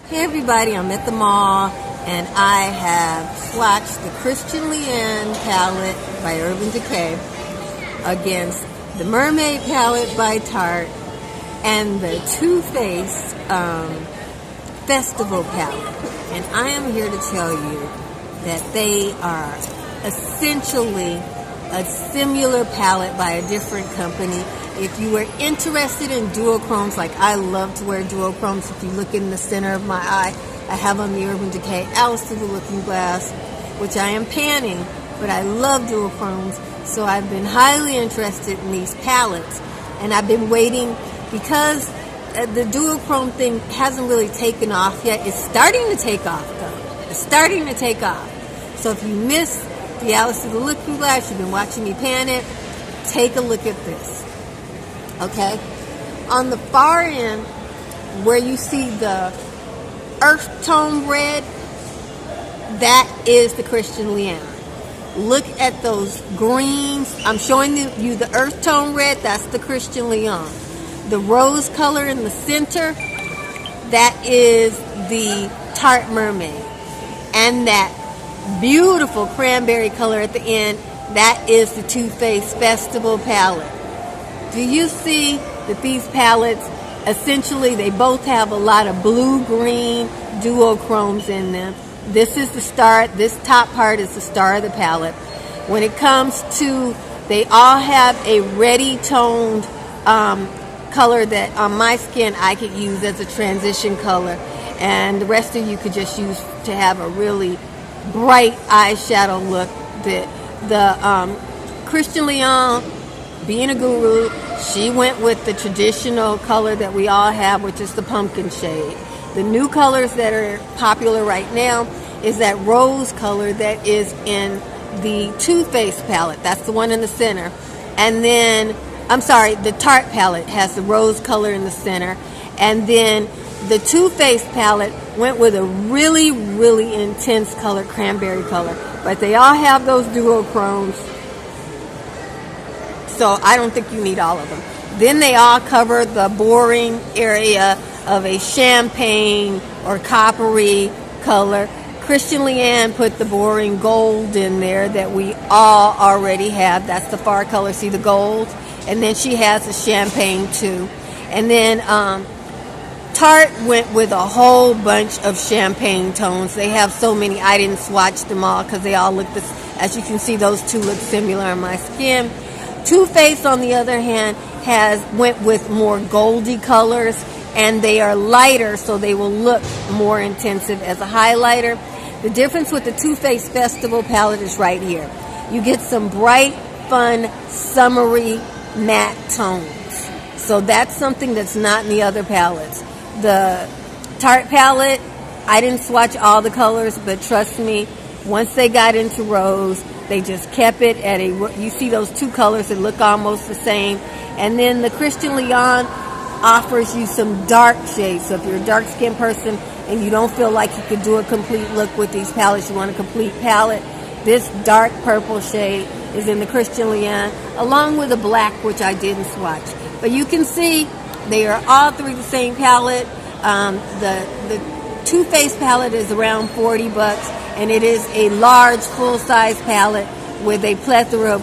Hey everybody, I'm at the mall and I have swatched the Christian Leanne palette by Decay against the Mermaid palette by Tarts and the Too Faced Festival palette. And I am here to tell you that they are essentially a similar palette by a different company. If you were interested in duochromes, like I love to wear duochromes, if you look in the center of my eye, I have on the Urban Decay Alice to the Looking Glass, which I am panning, but I love duochromes, so I've been highly interested in these palettes, and I've been waiting because the duochrome thing hasn't really taken off yet. It's starting to take off, though. It's starting to take off. So if you missed the Alice to the Looking Glass, you've been watching me pan it, take a look at this. Okay, on the far end, where you see the earth tone red, that is the Christian Leanne. Look at those greens. I'm showing you the earth tone red. That's the Christian Leanne. The rose color in the center, that is the Tarte Mermaid. And that beautiful cranberry color at the end, that is the Too Faced Festival palette. Do you see that these palettes, essentially, they both have a lot of blue-green duochromes in them. This is the star, this top part is the star of the palette. When it comes to, they all have a ready toned color that on my skin I could use as a transition color. And the rest of you could just use to have a really bright eyeshadow look. The Christian Leanne, being a guru, she went with the traditional color that we all have, which is the pumpkin shade. The new colors that are popular right now is that rose color that is in the Too Faced palette. That's the one in the center. And then, I'm sorry, the Tarte palette has the rose color in the center. And then the Too Faced palette went with a really, really intense color, cranberry color. But they all have those duochromes. So I don't think you need all of them. Then they all cover the boring area of a champagne or coppery color. Christian Leanne put the boring gold in there that we all already have. That's the far color. See the gold? And then she has the champagne too. And then Tarte went with a whole bunch of champagne tones. They have so many. I didn't swatch them all because they all look this. As you can see, those two look similar on my skin. Too Faced, on the other hand, went with more goldy colors, and they are lighter, so they will look more intensive as a highlighter. The difference with the Too Faced Festival palette is right here. You get some bright, fun, summery matte tones. So that's something that's not in the other palettes. The Tarte palette, I didn't swatch all the colors, but trust me, once they got into rose, they just kept it at you see those two colors that look almost the same. And then the Christian Leanne offers you some dark shades. So if you're a dark skinned person and you don't feel like you could do a complete look with these palettes, you want a complete palette, this dark purple shade is in the Christian Leanne, along with a black, which I didn't swatch. But you can see they are all three the same palette. The Too Faced palette is around $40, and it is a large, full-size palette with a plethora of